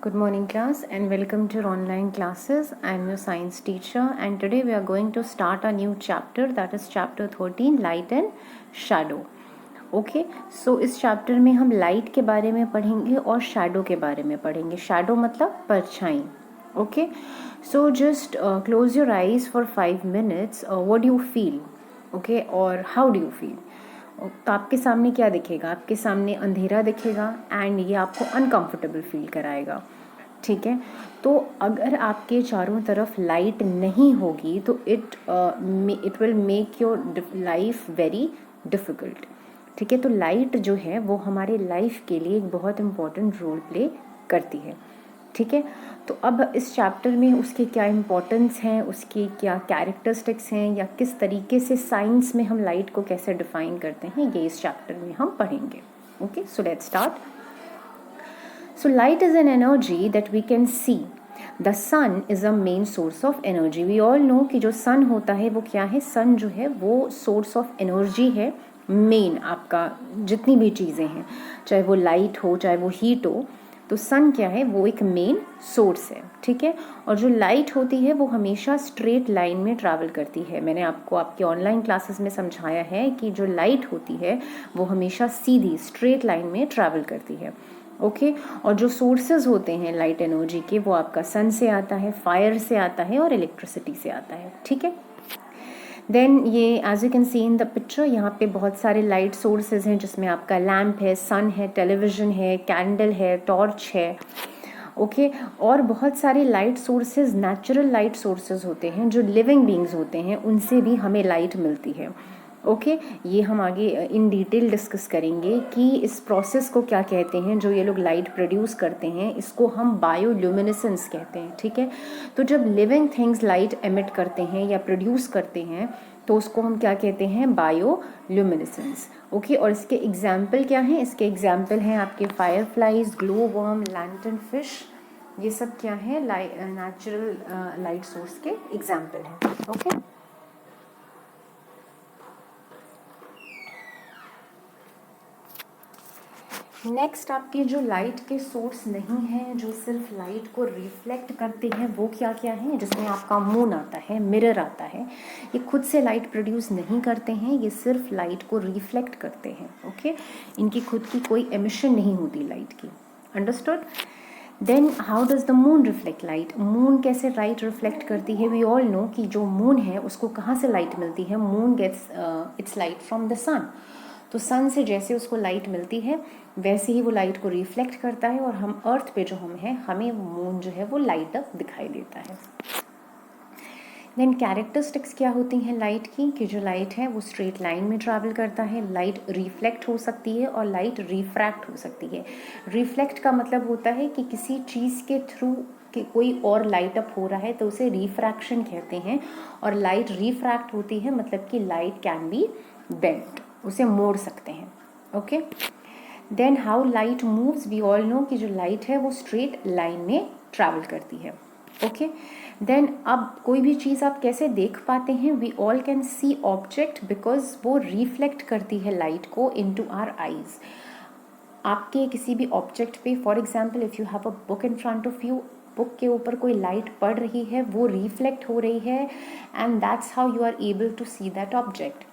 Good morning class and welcome to your online classes. I am your science teacher and today we are going to start a new chapter, that is chapter 13 light and shadow. Okay so इस chapter में हम light के बारे में पढ़ेंगे और shadow के बारे में पढ़ेंगे. शैडो मतलब परछाई. Okay so just close your eyes for 5 minutes. What do you feel? Okay और हाउ डू यू फील? तो आपके सामने क्या दिखेगा? आपके सामने अंधेरा दिखेगा एंड ये आपको अनकंफर्टेबल फील कराएगा. ठीक है, तो अगर आपके चारों तरफ लाइट नहीं होगी तो it will make your life very difficult. ठीक है, तो लाइट जो है वो हमारे लाइफ के लिए एक बहुत इम्पॉर्टेंट रोल प्ले करती है. ठीक है, तो अब इस चैप्टर में उसके क्या इम्पोर्टेंस हैं, उसकी क्या कैरेक्टरिस्टिक्स हैं, या किस तरीके से साइंस में हम लाइट को कैसे डिफाइन करते हैं, ये इस चैप्टर में हम पढ़ेंगे. Okay so let's start. So light is an energy that we can see. The sun is a main source of energy. We all know कि जो सन होता है वो क्या है? सन जो है वो सोर्स ऑफ एनर्जी है. मेन आपका जितनी भी चीज़ें हैं, चाहे वो लाइट हो चाहे वो हीट हो, तो सन क्या है? वो एक मेन सोर्स है. ठीक है, और जो लाइट होती है वो हमेशा स्ट्रेट लाइन में ट्रैवल करती है. मैंने आपको आपके ऑनलाइन क्लासेस में समझाया है कि जो लाइट होती है वो हमेशा सीधी स्ट्रेट लाइन में ट्रैवल करती है. ओके और जो सोर्सेज होते हैं लाइट एनर्जी के वो आपका सन से आता है, फायर से आता है और इलेक्ट्रिसिटी से आता है. ठीक है, देन ये as you can see in the picture, यहाँ पे बहुत सारे लाइट सोर्सेज हैं जिसमें आपका लैम्प है, सन है, टेलीविज़न है, कैंडल है, टॉर्च है. ओके और बहुत सारे light sources natural light sources होते हैं जो लिविंग बींग्स होते हैं, उनसे भी हमें लाइट मिलती है. ओके ये हम आगे इन डिटेल डिस्कस करेंगे कि इस प्रोसेस को क्या कहते हैं. जो ये लोग लाइट प्रोड्यूस करते हैं इसको हम बायोल्यूमिनेसेंस कहते हैं. ठीक है, तो जब लिविंग थिंग्स लाइट एमिट करते हैं या प्रोड्यूस करते हैं तो उसको हम क्या कहते हैं? बायोल्यूमिनेसेंस. ओके और इसके एग्जाम्पल क्या हैं? इसके एग्जाम्पल हैं आपके fire flies, glow worm, lantern fish. ये सब क्या है? नेचुरल लाइट सोर्स के एग्जाम्पल हैं. ओके नेक्स्ट आपके जो लाइट के सोर्स नहीं हैं, जो सिर्फ लाइट को रिफ्लेक्ट करते हैं, वो क्या क्या हैं? जिसमें आपका मून आता है, मिरर आता है. ये खुद से लाइट प्रोड्यूस नहीं करते हैं, ये सिर्फ लाइट को रिफ्लेक्ट करते हैं. ओके इनकी खुद की कोई एमिशन नहीं होती लाइट की. Understood. Then how does the moon reflect light? Moon कैसे लाइट रिफ्लेक्ट करती है? वी ऑल नो कि जो मून है उसको कहाँ से लाइट मिलती है? Moon gets its light from the sun. तो सन से जैसे उसको लाइट मिलती है वैसे ही वो लाइट को रिफ्लेक्ट करता है और हम अर्थ पे जो हम हैं हमें मून जो है वो लाइट अप दिखाई देता है. देन कैरेक्टरिस्टिक्स क्या होती हैं लाइट की? कि जो लाइट है वो स्ट्रेट लाइन में ट्रैवल करता है. लाइट रिफ्लेक्ट हो सकती है और लाइट रिफ्रैक्ट हो सकती है. रिफ्लेक्ट का मतलब होता है कि किसी चीज़ के थ्रू कि कोई और लाइट अप हो रहा है तो उसे रिफ्रैक्शन कहते हैं. और लाइट रिफ्रैक्ट होती है मतलब कि लाइट कैन बी बेंट, उसे मोड़ सकते हैं. Okay then how light moves? We all know कि जो लाइट है वो स्ट्रेट लाइन में ट्रैवल करती है. ओके देन अब कोई भी चीज़ आप कैसे देख पाते हैं? We all can see object because वो रिफ्लेक्ट करती है लाइट को इनटू आवर आईज. आपके किसी भी ऑब्जेक्ट पे, for example if you have a book in front of you, book के ऊपर कोई लाइट पड़ रही है, वो रिफ्लेक्ट हो रही है and that's how you are able to see that object.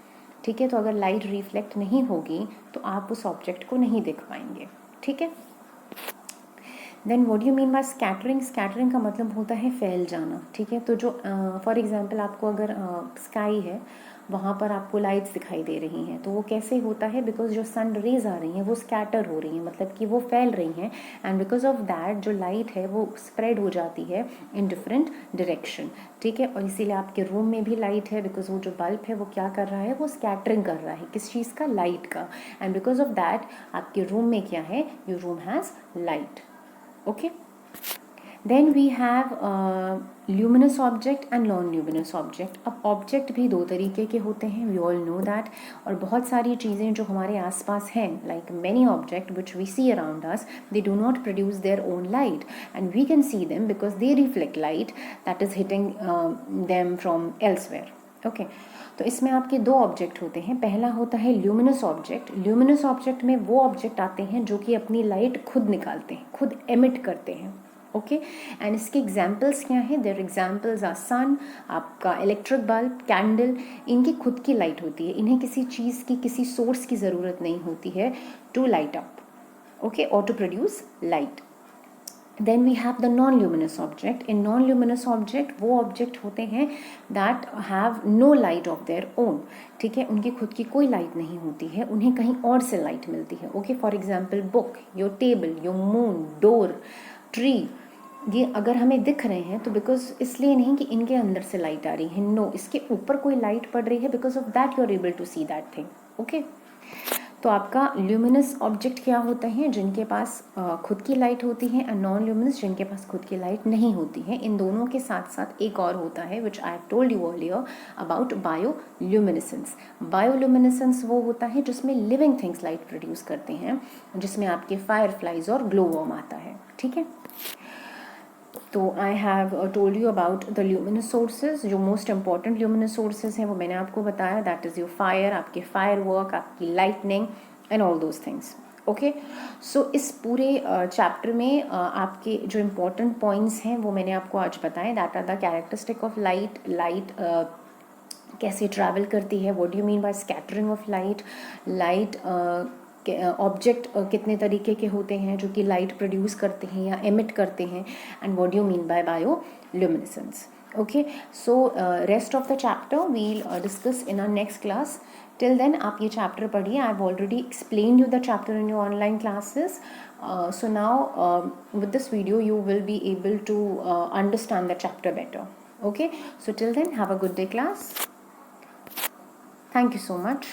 ठीक है, तो अगर लाइट रिफ्लेक्ट नहीं होगी तो आप उस ऑब्जेक्ट को नहीं देख पाएंगे. ठीक है, then what do you mean by scattering? Scattering का मतलब होता है फैल जाना. ठीक है, तो जो फॉर एग्जांपल आपको अगर स्काई है वहाँ पर आपको लाइट्स दिखाई दे रही हैं तो वो कैसे होता है? बिकॉज जो सन रेज आ रही हैं वो स्कैटर हो रही हैं, मतलब कि वो फैल रही हैं एंड बिकॉज ऑफ दैट जो लाइट है वो स्प्रेड हो जाती है इन डिफरेंट डायरेक्शन. ठीक है, और इसीलिए आपके रूम में भी लाइट है बिकॉज वो जो बल्ब है वो क्या कर रहा है? वो स्कैटरिंग कर रहा है. किस चीज़ का? लाइट का. एंड बिकॉज ऑफ दैट आपके रूम में क्या है? Your room has light. Okay then we have luminous object and non luminous object. अब ऑब्जेक्ट भी दो तरीके के होते हैं, वी ऑल नो दैट. और बहुत सारी चीज़ें जो हमारे आसपास हैं, like many object which we see around us, they do not produce their own light and we can see them because they reflect light that is hitting them from elsewhere. Okay तो इसमें आपके दो object होते हैं. पहला होता है luminous object. Luminous object में वो ऑब्जेक्ट आते हैं जो कि अपनी लाइट खुद निकालते हैं, खुद एमिट करते हैं. ओके एंड इसके एग्जाम्पल्स क्या हैं? देयर एग्जाम्पल्स आर सन, आपका इलेक्ट्रिक बल्ब, कैंडल, इनकी खुद की लाइट होती है, इन्हें किसी चीज़ की, किसी सोर्स की ज़रूरत नहीं होती है टू लाइट अप, ओके, और to produce light. Then we have the non-luminous object. In non-luminous object वो object होते हैं that have no light of their own. ठीक है, उनकी खुद की कोई लाइट नहीं होती है, उन्हें कहीं और से लाइट मिलती है. Okay, for example book, your table, your moon, door, tree, ये अगर हमें दिख रहे हैं तो बिकॉज इसलिए नहीं कि इनके अंदर से लाइट आ रही है, नो, इसके ऊपर कोई लाइट पड़ रही है, because of that you are able to see that thing. Okay, तो आपका ल्यूमिनस ऑब्जेक्ट क्या होते हैं? जिनके पास खुद की लाइट होती है, एंड नॉन ल्यूमिनस जिनके पास खुद की लाइट नहीं होती है. इन दोनों के साथ साथ एक और होता है which I have told you earlier about bioluminescence. Bioluminescence वो होता है जिसमें लिविंग थिंग्स लाइट प्रोड्यूस करते हैं, जिसमें आपके फायर फ्लाइज और ग्लो वर्म आता है. ठीक है, तो I have told you about the luminous sources. जो मोस्ट इंपॉर्टेंट ल्यूमिनस सोर्सेज हैं वो मैंने आपको बताया, दैट इज़ योर फायर, आपके फायर वर्क, आपकी lightning and all those things. Okay, so इस पूरे चैप्टर में आपके जो इम्पोर्टेंट पॉइंट्स हैं वो मैंने आपको आज बताए. That are the characteristic of light, light कैसे ट्रैवल करती है, what do you mean by scattering of light, light object कितने तरीके के होते हैं जो कि लाइट प्रोड्यूस करते हैं या एमिट करते हैं, and what do you mean by bioluminescence. Okay, so rest of the chapter we'll discuss in our next class. Till then आप ये चैप्टर पढ़िए. I have already explained you the chapter in your online classes. So now with this video you will be able to understand the chapter better. Okay, so till then have a good day class. Thank you so much.